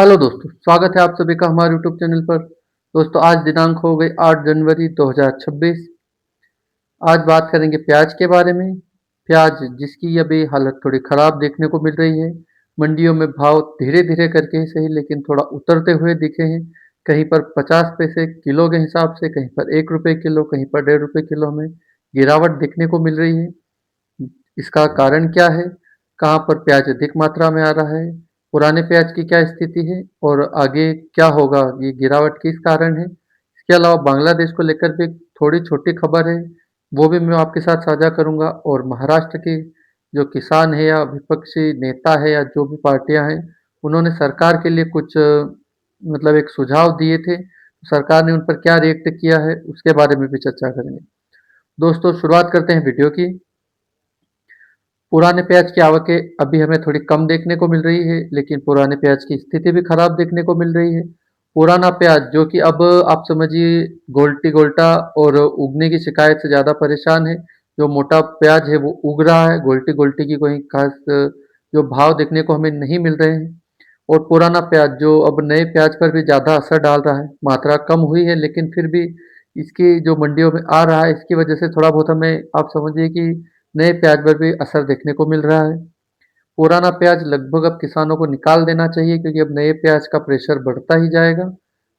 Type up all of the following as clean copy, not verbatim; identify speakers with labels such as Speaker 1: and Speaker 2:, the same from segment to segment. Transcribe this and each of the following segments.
Speaker 1: Hello दोस्तों, स्वागत है आप सभी का हमारे यूट्यूब चैनल पर। दोस्तों आज दिनांक हो गई 8 जनवरी 2026। आज बात करेंगे प्याज के बारे में। प्याज जिसकी अभी हालत थोड़ी ख़राब देखने को मिल रही है। मंडियों में भाव धीरे-धीरे करके ही सही लेकिन थोड़ा उतरते हुए दिखे हैं। कहीं पर 50 पैसे किलो के हिसाब से, कहीं पर ₹1 किलो, कहीं पर ₹1.5 किलो में गिरावट देखने को मिल रही है। इसका कारण क्या है? कहाँ पर प्याज अधिक मात्रा में आ रहा है? पुराने प्याज की क्या स्थिति है और आगे क्या होगा? ये गिरावट किस कारण है? इसके अलावा बांग्लादेश को लेकर भी थोड़ी छोटी खबर है, वो भी मैं आपके साथ साझा करूँगा। और महाराष्ट्र के जो किसान है या विपक्षी नेता है या जो भी पार्टियाँ हैं, उन्होंने सरकार के लिए कुछ मतलब एक सुझाव दिए थे। सरकार ने उन पर क्या रिएक्ट किया है, उसके बारे में भी चर्चा करेंगे। दोस्तों शुरुआत करते हैं वीडियो की। पुराने प्याज की आवकें अभी हमें थोड़ी कम देखने को मिल रही है, लेकिन पुराने प्याज की स्थिति भी खराब देखने को मिल रही है। पुराना प्याज जो कि अब आप समझिए गोल्टी-गोल्टा और उगने की शिकायत से ज़्यादा परेशान है। जो मोटा प्याज है वो उग रहा है, गोल्टी-गोल्टी की कोई खास जो भाव देखने को हमें नहीं मिल रहे हैं। और पुराना प्याज जो अब नए प्याज पर भी ज़्यादा असर डाल रहा है। मात्रा कम हुई है लेकिन फिर भी इसकी जो मंडियों में आ रहा है, इसकी वजह से थोड़ा बहुत हमें आप समझिए कि नए प्याज पर भी असर देखने को मिल रहा है। पुराना प्याज लगभग अब किसानों को निकाल देना चाहिए क्योंकि अब नए प्याज का प्रेशर बढ़ता ही जाएगा।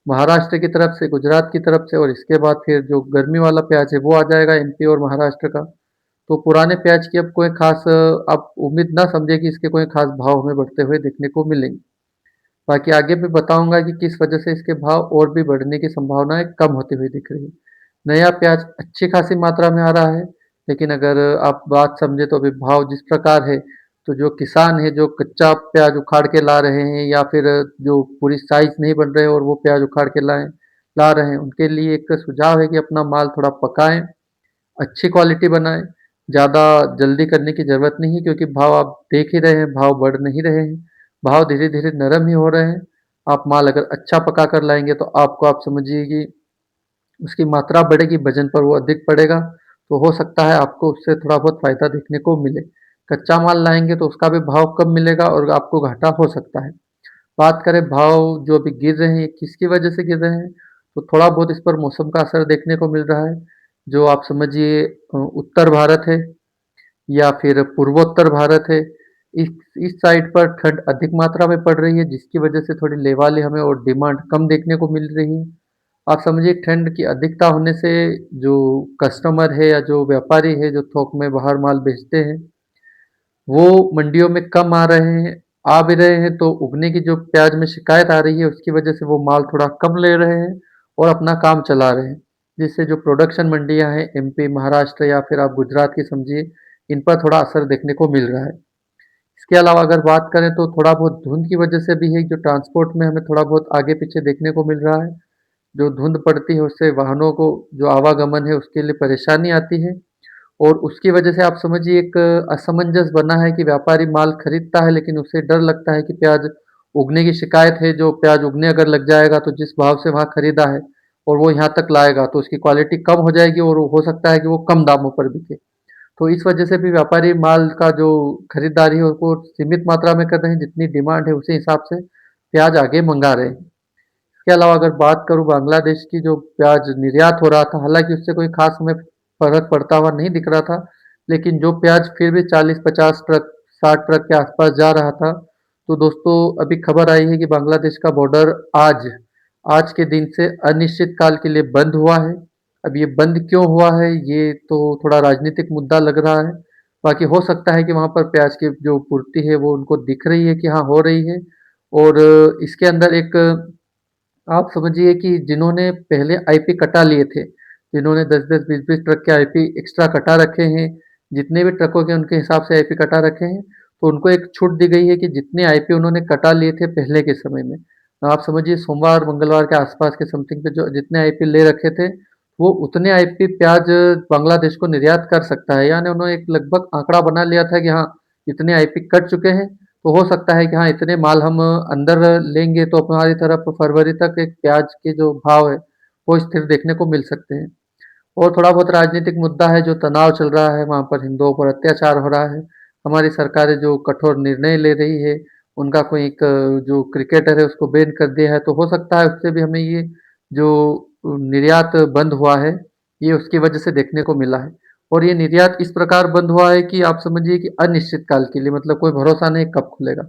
Speaker 1: महाराष्ट्र की तरफ से, गुजरात की तरफ से और इसके बाद फिर जो गर्मी वाला प्याज है वो आ जाएगा एमपी और महाराष्ट्र का। तो पुराने प्याज की अब कोई खास आप उम्मीद ना समझे कि इसके कोई खास भाव हमें बढ़ते हुए देखने को मिलेंगे। बाकी आगे भी बताऊंगा कि किस वजह से इसके भाव और भी बढ़ने की संभावनाएं कम होती हुई दिख रही है। नया प्याज अच्छी खासी मात्रा में आ रहा है, लेकिन अगर आप बात समझे तो अभी भाव जिस प्रकार है, तो जो किसान है जो कच्चा प्याज उखाड़ के ला रहे हैं या फिर जो पूरी साइज नहीं बन रहे और वो प्याज उखाड़ के ला रहे हैं, उनके लिए एक सुझाव है कि अपना माल थोड़ा पकाएं, अच्छी क्वालिटी बनाएं। ज़्यादा जल्दी करने की ज़रूरत नहीं है क्योंकि भाव आप देख ही रहे हैं, भाव बढ़ नहीं रहे हैं। भाव धीरे-धीरे नरम ही हो रहे हैं। आप माल अगर अच्छा पका कर लाएँगे तो आपको आप समझिए कि उसकी मात्रा बढ़ेगी, वज़न पर वो अधिक पड़ेगा, तो हो सकता है आपको उससे थोड़ा बहुत फ़ायदा देखने को मिले। कच्चा माल लाएँगे तो उसका भी भाव कम मिलेगा और आपको घाटा हो सकता है। बात करें भाव जो अभी गिर रहे हैं, किसकी वजह से गिर रहे हैं, तो थोड़ा बहुत इस पर मौसम का असर देखने को मिल रहा है। जो आप समझिए उत्तर भारत है या फिर पूर्वोत्तर भारत है, इस इस साइड पर ठंड अधिक मात्रा में पड़ रही है जिसकी वजह से थोड़ी लेवाली हमें और डिमांड कम देखने को मिल रही है। आप समझिए ठंड की अधिकता होने से जो कस्टमर है या जो व्यापारी है जो थोक में बाहर माल बेचते हैं, वो मंडियों में कम आ रहे हैं। आ भी रहे हैं तो उगने की जो प्याज में शिकायत आ रही है उसकी वजह से वो माल थोड़ा कम ले रहे हैं और अपना काम चला रहे हैं। जिससे जो प्रोडक्शन मंडियाँ हैं एमपी, महाराष्ट्र या फिर आप गुजरात की समझिए, इन पर थोड़ा असर देखने को मिल रहा है। इसके अलावा अगर बात करें तो थोड़ा बहुत धुंध की वजह से भी है, जो ट्रांसपोर्ट में हमें थोड़ा बहुत आगे-पीछे देखने को मिल रहा है। जो धुंध पड़ती है उससे वाहनों को जो आवागमन है उसके लिए परेशानी आती है और उसकी वजह से आप समझिए एक असमंजस बना है कि व्यापारी माल खरीदता है लेकिन उसे डर लगता है कि प्याज उगने की शिकायत है, जो प्याज उगने अगर लग जाएगा तो जिस भाव से वहाँ खरीदा है और वो यहाँ तक लाएगा तो उसकी क्वालिटी कम हो जाएगी और हो सकता है कि वो कम दामों पर बिके। तो इस वजह से भी व्यापारी माल का जो खरीदारी है उसको सीमित मात्रा में कर रहे हैं, जितनी डिमांड है उसी हिसाब से प्याज आगे मंगा रहे हैं। इसके अलावा अगर बात करूँ बांग्लादेश की, जो प्याज निर्यात हो रहा था, हालाँकि उससे कोई ख़ास हमें फ़र्क पड़ता हुआ नहीं दिख रहा था, लेकिन जो प्याज फिर भी 40-50 ट्रक, 60 ट्रक के आसपास जा रहा था, तो दोस्तों अभी खबर आई है कि बांग्लादेश का बॉर्डर आज आज के दिन से अनिश्चित काल के लिए बंद हुआ है। अब ये बंद क्यों हुआ है, ये तो थोड़ा राजनीतिक मुद्दा लग रहा है। बाकी हो सकता है कि वहाँ पर प्याज की जो पूर्ति है वो उनको दिख रही है कि हाँ, हो रही है और इसके अंदर एक आप समझिए कि जिन्होंने पहले आईपी कटा लिए थे, जिन्होंने 10-10, 20-20 ट्रक के आईपी एक्स्ट्रा कटा रखे हैं, जितने भी ट्रकों के उनके हिसाब से आईपी कटा रखे हैं, तो उनको एक छूट दी गई है कि जितने आईपी उन्होंने कटा लिए थे पहले के समय में, आप समझिए सोमवार, मंगलवार के आसपास के समथिंग पे जो जितने आईपी ले रखे थे, वो उतने आईपी प्याज बांग्लादेश को निर्यात कर सकता है। यानी उन्होंने एक लगभग आंकड़ा बना लिया था कि हाँ, इतने आईपी कट चुके हैं, तो हो सकता है कि हाँ, इतने माल हम अंदर लेंगे तो हमारी तरफ फरवरी तक एक प्याज के जो भाव है, वो स्थिर देखने को मिल सकते हैं। और थोड़ा बहुत राजनीतिक मुद्दा है, जो तनाव चल रहा है, वहाँ पर हिंदुओं पर अत्याचार हो रहा है। हमारी सरकारें जो कठोर निर्णय ले रही है, उनका कोई एक जो क्रिकेटर है उसको बैन कर दिया है, तो हो सकता है उससे भी हमें ये जो निर्यात बंद हुआ है, ये उसकी वजह से देखने को मिला है। और ये निर्यात इस प्रकार बंद हुआ है कि आप समझिए कि अनिश्चित काल के लिए, मतलब कोई भरोसा नहीं कब खुलेगा।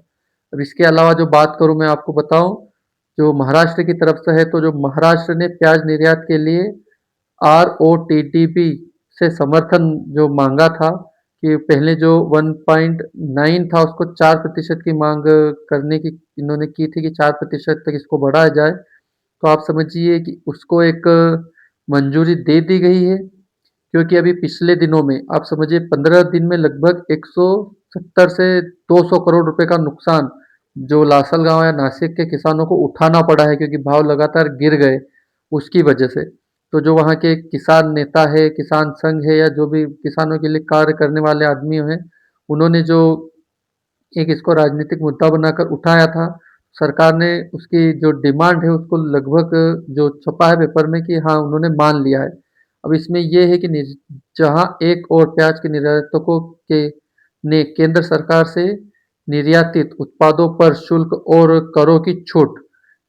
Speaker 1: अब इसके अलावा जो बात करूँ मैं आपको बताऊँ, जो महाराष्ट्र की तरफ से है, तो जो महाराष्ट्र ने प्याज निर्यात के लिए आरओटीटीपी से समर्थन जो मांगा था, कि पहले जो 1.9 था उसको 4% की मांग करने की इन्होंने की थी, कि 4% तक इसको बढ़ाया जाए। तो आप समझिए कि उसको एक मंजूरी दे दी गई है, क्योंकि अभी पिछले दिनों में आप समझिए 15 दिन में लगभग 170 से 200 करोड़ रुपए का नुकसान जो लासलगांव या नासिक के किसानों को उठाना पड़ा है, क्योंकि भाव लगातार गिर गए उसकी वजह से। तो जो वहाँ के किसान नेता है, किसान संघ है, या जो भी किसानों के लिए कार्य करने वाले आदमी हैं, उन्होंने जो एक इसको राजनीतिक मुद्दा बनाकर उठाया था, सरकार ने उसकी जो डिमांड है उसको लगभग जो छपा है पेपर में कि हाँ उन्होंने मान लिया है। अब इसमें ये है कि जहाँ एक और प्याज के निर्यातकों के ने केंद्र सरकार से निर्यातित उत्पादों पर शुल्क और करों की छूट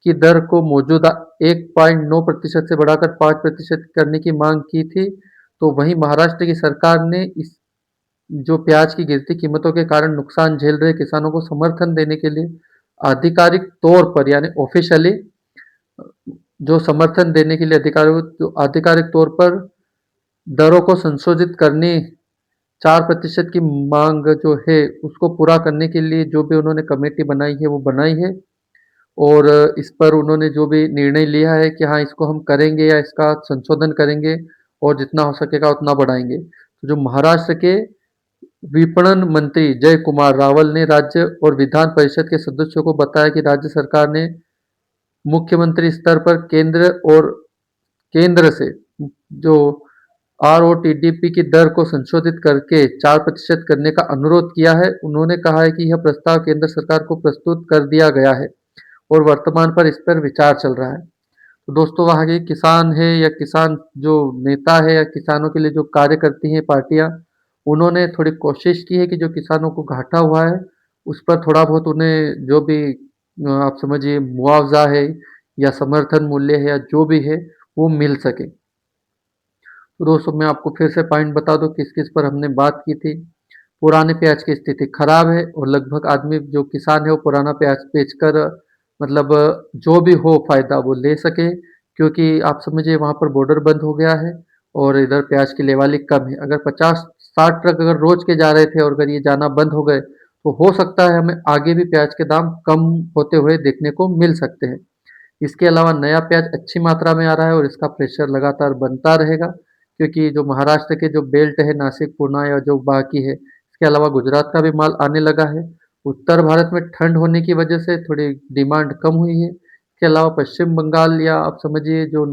Speaker 1: की दर को मौजूदा 1.9% से बढ़ाकर 5% करने की मांग की थी, तो वहीं महाराष्ट्र की सरकार ने इस जो प्याज की गिरती कीमतों के कारण नुकसान झेल रहे किसानों को समर्थन देने के लिए आधिकारिक तौर पर, यानी ऑफिशियली जो समर्थन देने के लिए आधिकारिक तौर पर दरों को संशोधित करने 4% की मांग जो है उसको पूरा करने के लिए जो भी उन्होंने कमेटी बनाई है वो बनाई है। और इस पर उन्होंने जो भी निर्णय लिया है कि हाँ इसको हम करेंगे या इसका संशोधन करेंगे और जितना हो सकेगा उतना बढ़ाएंगे। तो जो महाराष्ट्र के विपणन मंत्री जय कुमार रावल ने राज्य और विधान परिषद के सदस्यों को बताया कि राज्य सरकार ने मुख्यमंत्री स्तर पर केंद्र से जो आरओटीडीपी की दर को संशोधित करके 4% करने का अनुरोध किया है। उन्होंने कहा है कि यह प्रस्ताव केंद्र सरकार को प्रस्तुत कर दिया गया है और वर्तमान पर इस पर विचार चल रहा है। तो दोस्तों, वहाँ के किसान है या किसान जो नेता है या किसानों के लिए जो कार्य करती हैं पार्टियां, उन्होंने थोड़ी कोशिश की है कि जो किसानों को घाटा हुआ है उस पर थोड़ा बहुत उन्हें जो भी आप समझिए मुआवजा है या समर्थन मूल्य है या जो भी है वो मिल सके। तो दोस्तों, मैं आपको फिर से पॉइंट बता दूं किस किस पर हमने बात की थी। पुराने प्याज की स्थिति खराब है और लगभग आदमी जो किसान है वो पुराना प्याज बेचकर मतलब जो भी हो फायदा वो ले सके, क्योंकि आप समझिए वहाँ पर बॉर्डर बंद हो गया है और इधर प्याज की लेवाली कम है। अगर 50-60 ट्रक अगर रोज के जा रहे थे और अगर ये जाना बंद हो गए तो हो सकता है हमें आगे भी प्याज के दाम कम होते हुए देखने को मिल सकते हैं। इसके अलावा नया प्याज अच्छी मात्रा में आ रहा है और इसका प्रेशर लगातार बनता रहेगा, क्योंकि जो महाराष्ट्र के जो बेल्ट है नासिक पुणे या जो बाकी है, इसके अलावा गुजरात का भी माल आने लगा है। उत्तर भारत में ठंड होने की वजह से थोड़ी डिमांड कम हुई है। इसके अलावा पश्चिम बंगाल या आप समझिए जो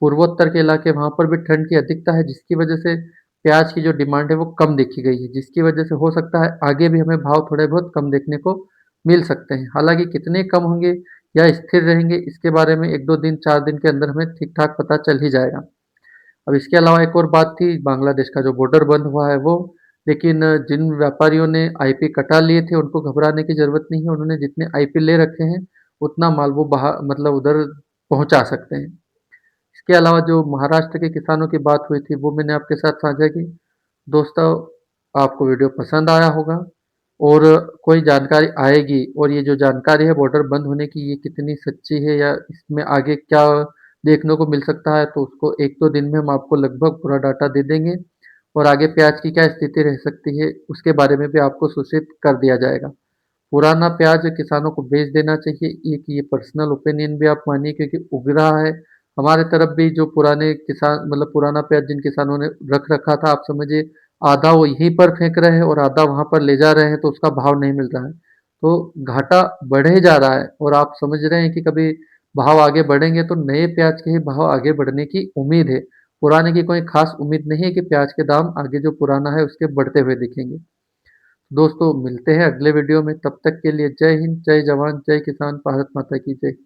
Speaker 1: पूर्वोत्तर के इलाके वहाँ पर भी ठंड की अधिकता है, जिसकी वजह से प्याज की जो डिमांड है वो कम देखी गई है, जिसकी वजह से हो सकता है आगे भी हमें भाव थोड़े बहुत कम देखने को मिल सकते हैं। हालांकि कितने कम होंगे या स्थिर रहेंगे इसके बारे में 1-2 दिन 4 दिन के अंदर हमें ठीक ठाक पता चल ही जाएगा। अब इसके अलावा एक और बात थी बांग्लादेश का जो बॉर्डर बंद हुआ है वो, लेकिन जिन व्यापारियों ने आईपी कटा लिए थे उनको घबराने की ज़रूरत नहीं है। उन्होंने जितने आईपी ले रखे हैं उतना माल वो बाहर मतलब उधर पहुँचा सकते हैं। इसके अलावा जो महाराष्ट्र के किसानों की बात हुई थी वो मैंने आपके साथ साझा की। दोस्तों, आपको वीडियो पसंद आया होगा और कोई जानकारी आएगी और ये जो जानकारी है बॉर्डर बंद होने की ये कितनी सच्ची है या इसमें आगे क्या देखने को मिल सकता है, तो उसको 1-2 दिन में हम आपको लगभग पूरा डाटा दे देंगे और आगे प्याज की क्या स्थिति रह सकती है उसके बारे में भी आपको सूचित कर दिया जाएगा। पुराना प्याज किसानों को बेच देना चाहिए, एक ये पर्सनल ओपिनियन भी आप मानिए, क्योंकि उग रहा है। हमारे तरफ भी जो पुराने किसान मतलब पुराना प्याज जिन किसानों ने रख रखा था, आप समझिए आधा वो यहीं पर फेंक रहे हैं और आधा वहाँ पर ले जा रहे हैं, तो उसका भाव नहीं मिल रहा है। तो घाटा बढ़े जा रहा है और आप समझ रहे हैं कि कभी भाव आगे बढ़ेंगे तो नए प्याज के ही भाव आगे बढ़ने की उम्मीद है। पुराने की कोई खास उम्मीद नहीं है कि प्याज के दाम आगे जो पुराना है उसके बढ़ते हुए दिखेंगे। दोस्तों, मिलते हैं अगले वीडियो में, तब तक के लिए जय हिंद, जय जवान, जय किसान, भारत माता की जय।